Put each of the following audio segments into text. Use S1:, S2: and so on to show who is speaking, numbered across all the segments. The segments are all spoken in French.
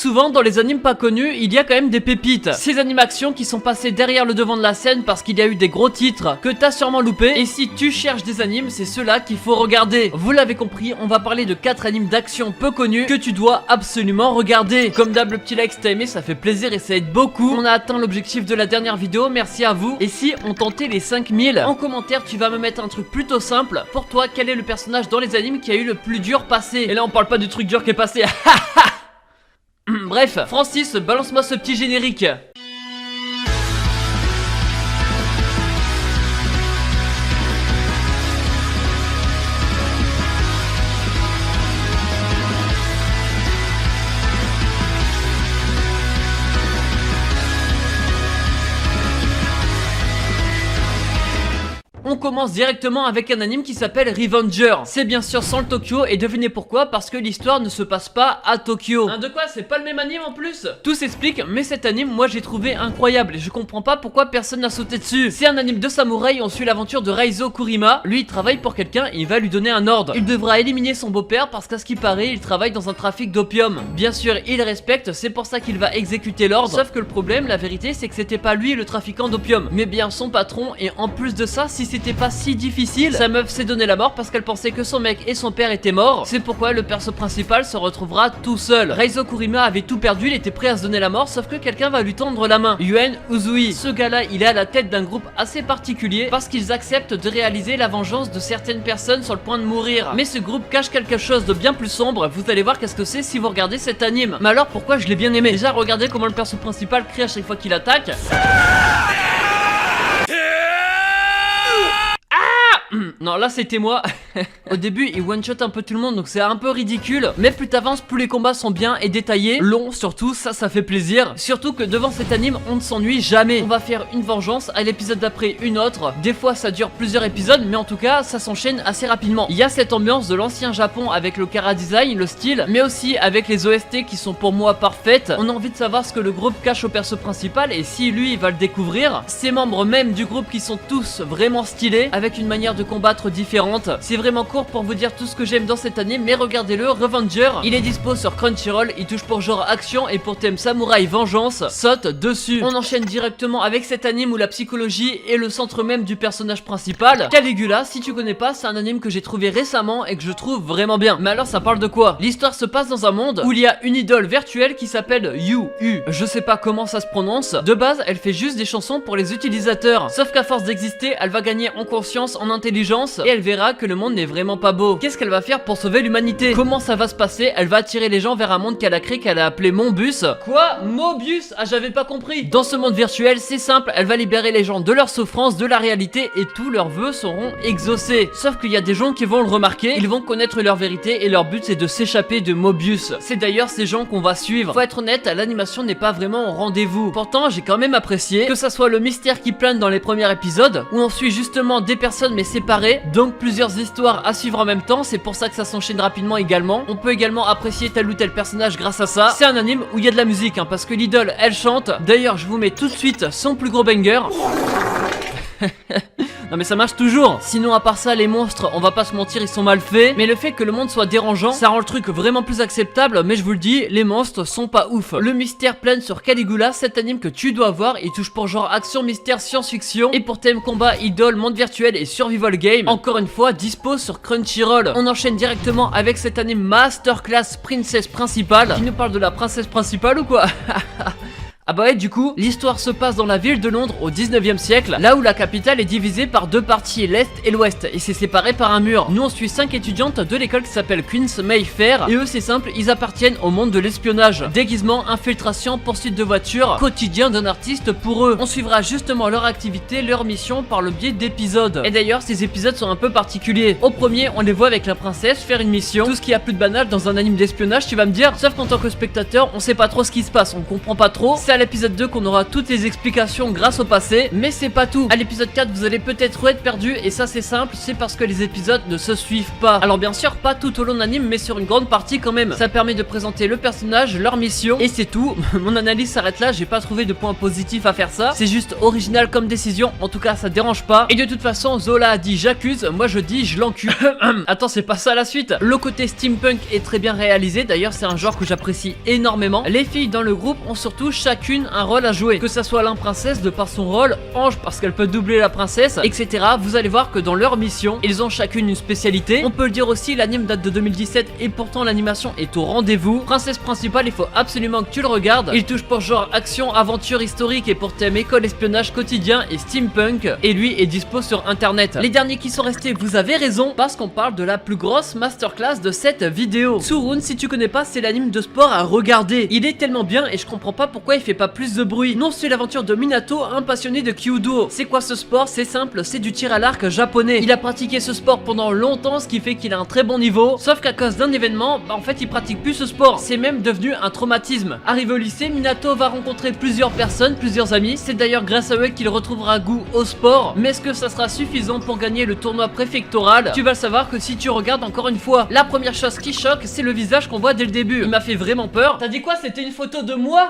S1: souvent dans les animes pas connus, il y a quand même des pépites. Ces animations qui sont passées derrière le devant de la scène parce qu'il y a eu des gros titres que t'as sûrement loupé. Et si tu cherches des animes, c'est ceux-là qu'il faut regarder. Vous l'avez compris, on va parler de 4 animes d'action peu connus que tu dois absolument regarder. Comme d'hab, le petit like si t'as aimé, ça fait plaisir et ça aide beaucoup. On a atteint l'objectif de la dernière vidéo, merci à vous. Et si on tentait les 5000? En commentaire, tu vas me mettre un truc plutôt simple. Pour toi, quel est le personnage dans les animes qui a eu le plus dur passé? Et là, on parle pas du truc dur qui est passé. Bref, Francis, balance-moi ce petit générique. On commence directement avec un anime qui s'appelle Revenger. C'est bien sûr sans le Tokyo et devinez pourquoi, parce que l'histoire ne se passe pas à Tokyo. Hein, de quoi? C'est pas le même anime en plus? Tout s'explique, mais cet anime, moi j'ai trouvé incroyable et je comprends pas pourquoi personne n'a sauté dessus. C'est un anime de samouraï, on suit l'aventure de Raizo Kurima. Lui il travaille pour quelqu'un et il va lui donner un ordre. Il devra éliminer son beau-père parce qu'à ce qui paraît, il travaille dans un trafic d'opium. Bien sûr, il respecte, c'est pour ça qu'il va exécuter l'ordre. Sauf que le problème, la vérité, c'est que c'était pas lui le trafiquant d'opium, mais bien son patron. Et en plus de ça, si c'était pas si difficile, sa meuf s'est donné la mort parce qu'elle pensait que son mec et son père étaient morts. C'est pourquoi le perso principal se retrouvera tout seul. Raizo Kurima avait tout perdu, il était prêt à se donner la mort, sauf que quelqu'un va lui tendre la main. Yuen Uzui. Ce gars-là, il est à la tête d'un groupe assez particulier parce qu'ils acceptent de réaliser la vengeance de certaines personnes sur le point de mourir. Mais ce groupe cache quelque chose de bien plus sombre. Vous allez voir qu'est-ce que c'est si vous regardez cet anime. Mais alors pourquoi je l'ai bien aimé? Déjà regardez comment le perso principal crie à chaque fois qu'il attaque. Non, là c'était moi. Au début il one shot un peu tout le monde, donc c'est un peu ridicule. Mais plus t'avances, plus les combats sont bien et détaillés, longs surtout, ça fait plaisir. Surtout que devant cet anime on ne s'ennuie jamais. On va faire une vengeance, à l'épisode d'après une autre. Des fois ça dure plusieurs épisodes, mais en tout cas ça s'enchaîne assez rapidement. Il y a cette ambiance de l'ancien Japon avec le chara design, le style, mais aussi avec les OST qui sont pour moi parfaites. On a envie de savoir ce que le groupe cache au perso principal et si lui il va le découvrir. Ces membres même du groupe qui sont tous vraiment stylés, avec une manière de combattre différente. C'est vraiment court pour vous dire tout ce que j'aime dans cet anime, mais regardez-le, Revenger. Il est dispo sur Crunchyroll, il touche pour genre action et pour thème samouraï vengeance, saute dessus. On enchaîne directement avec cet anime où la psychologie est le centre même du personnage principal. Caligula, si tu connais pas, c'est un anime que j'ai trouvé récemment et que je trouve vraiment bien. Mais alors ça parle de quoi? L'histoire se passe dans un monde où il y a une idole virtuelle qui s'appelle Yu. Je sais pas comment ça se prononce. De base, elle fait juste des chansons pour les utilisateurs. Sauf qu'à force d'exister, elle va gagner en conscience, en intelligence et elle verra que le monde n'est vraiment pas beau. Qu'est-ce qu'elle va faire pour sauver l'humanité? Comment ça va se passer? Elle va attirer les gens vers un monde qu'elle a créé, qu'elle a appelé Monbus. Quoi? Mobius? Ah, j'avais pas compris. Dans ce monde virtuel, c'est simple, elle va libérer les gens de leur souffrance, de la réalité et tous leurs vœux seront exaucés. Sauf qu'il y a des gens qui vont le remarquer, ils vont connaître leur vérité et leur but c'est de s'échapper de Mobius. C'est d'ailleurs ces gens qu'on va suivre. Faut être honnête, l'animation n'est pas vraiment au rendez-vous. Pourtant, j'ai quand même apprécié que ça soit le mystère qui plane dans les premiers épisodes où on suit justement des personnes mais séparées, donc plusieurs histoires à suivre en même temps, c'est pour ça que ça s'enchaîne rapidement également. On peut également apprécier tel ou tel personnage grâce à ça. C'est un anime où il y a de la musique parce que l'idole elle chante. D'ailleurs je vous mets tout de suite son plus gros banger. Non mais ça marche toujours. Sinon à part ça, les monstres, on va pas se mentir, ils sont mal faits. Mais le fait que le monde soit dérangeant, ça rend le truc vraiment plus acceptable. Mais je vous le dis, les monstres sont pas ouf. Le mystère plane sur Caligula, cet anime que tu dois voir. Il touche pour genre action, mystère, science-fiction. Et pour thème combat, idole, monde virtuel et survival game. Encore une fois, dispo sur Crunchyroll. On enchaîne directement avec cet anime Masterclass Princesse Principale. Qui nous parle de la princesse principale ou quoi? Ah bah ouais, du coup, l'histoire se passe dans la ville de Londres au 19e siècle, là où la capitale est divisée par deux parties, l'Est et l'Ouest, et c'est séparé par un mur. Nous on suit 5 étudiantes de l'école qui s'appelle Queen's Mayfair, et eux c'est simple, ils appartiennent au monde de l'espionnage. Déguisement, infiltration, poursuite de voiture, quotidien d'un artiste pour eux. On suivra justement leur activité, leur mission par le biais d'épisodes. Et d'ailleurs, ces épisodes sont un peu particuliers. Au premier, on les voit avec la princesse faire une mission, tout ce qui a plus de banal dans un anime d'espionnage, tu vas me dire, sauf qu'en tant que spectateur, on sait pas trop ce qui se passe, on comprend pas trop. C'est à l'épisode 2 qu'on aura toutes les explications grâce au passé, mais c'est pas tout. À l'épisode 4 vous allez peut-être être perdu, et ça c'est simple, c'est parce que les épisodes ne se suivent pas. Alors bien sûr pas tout au long de l'anime, mais sur une grande partie quand même. Ça permet de présenter le personnage, leur mission, et c'est tout. Mon analyse s'arrête là, j'ai pas trouvé de point positif à faire ça. C'est juste original comme décision, en tout cas ça dérange pas. Et de toute façon Zola a dit j'accuse, moi je dis je l'encule. Attends, c'est pas ça la suite. Le côté steampunk est très bien réalisé, d'ailleurs c'est un genre que j'apprécie énormément. Les filles dans le groupe ont surtout chacune un rôle à jouer, que ça soit la princesse de par son rôle, Ange parce qu'elle peut doubler la princesse, etc. Vous allez voir que dans leur mission ils ont chacune une spécialité. On peut le dire aussi, l'anime date de 2017 et pourtant l'animation est au rendez-vous. Princesse principale, il faut absolument que tu le regardes. Il touche pour genre action, aventure historique et pour thème école, espionnage quotidien et steampunk, et lui est dispo sur internet. Les derniers qui sont restés, vous avez raison, parce qu'on parle de la plus grosse masterclass de cette vidéo. Tsurun, si tu connais pas, c'est l'anime de sport à regarder. Il est tellement bien et je comprends pas pourquoi il fait pas plus de bruit. Non, c'est l'aventure de Minato, un passionné de Kyudo. C'est quoi ce sport? C'est simple, c'est du tir à l'arc japonais. Il a pratiqué ce sport pendant longtemps, ce qui fait qu'il a un très bon niveau, sauf qu'à cause d'un événement, en fait il pratique plus ce sport. C'est même devenu un traumatisme. Arrivé au lycée, Minato va rencontrer plusieurs personnes, plusieurs amis. C'est d'ailleurs grâce à eux qu'il retrouvera goût au sport. Mais est-ce que ça sera suffisant pour gagner le tournoi préfectoral? Tu vas le savoir que si tu regardes encore une fois. La première chose qui choque, c'est le visage qu'on voit dès le début. Il m'a fait vraiment peur. T'as dit quoi? C'était une photo de moi?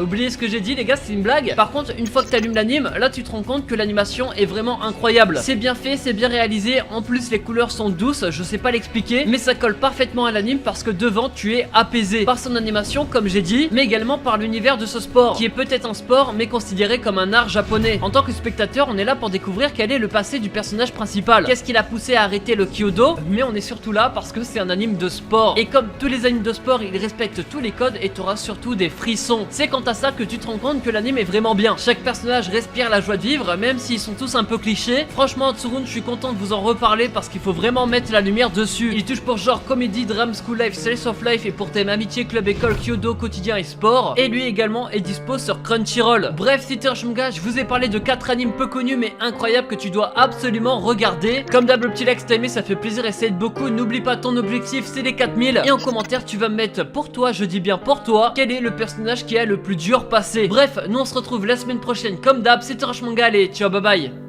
S1: Oubliez ce que j'ai dit les gars, c'est une blague. Par contre, une fois que t'allumes l'anime, là tu te rends compte que l'animation est vraiment incroyable. C'est bien fait, c'est bien réalisé. En plus les couleurs sont douces, je sais pas l'expliquer, mais ça colle parfaitement à l'anime parce que devant tu es apaisé par son animation comme j'ai dit, mais également par l'univers de ce sport, qui est peut-être un sport mais considéré comme un art japonais. En tant que spectateur, on est là pour découvrir quel est le passé du personnage principal. Qu'est-ce qui l'a poussé à arrêter le Kyudo? Mais on est surtout là parce que c'est un anime de sport. Et comme tous les animes de sport, il respecte tous les codes et t'auras surtout des frissons. C'est quant à ça que tu te rends compte que l'anime est vraiment bien. Chaque personnage respire la joie de vivre, même s'ils sont tous un peu clichés. Franchement, Tsurun, je suis content de vous en reparler parce qu'il faut vraiment mettre la lumière dessus. Il touche pour genre comédie, drame, school life, slice of life et pour thème amitié, club, école, Kyudo, quotidien et sport. Et lui également est dispo sur Crunchyroll. Bref, c'était un manga, je vous ai parlé de 4 animes peu connus mais incroyables que tu dois absolument regarder. Comme d'hab, le petit like si t'as aimé, ça fait plaisir et ça aide beaucoup. N'oublie pas ton objectif, c'est les 4000. Et en commentaire, tu vas me mettre pour toi, je dis bien pour toi, quel est le personnage qui a le plus dur passé. Bref, nous on se retrouve la semaine prochaine comme d'hab. C'était Rush Manga, allez, ciao, bye bye.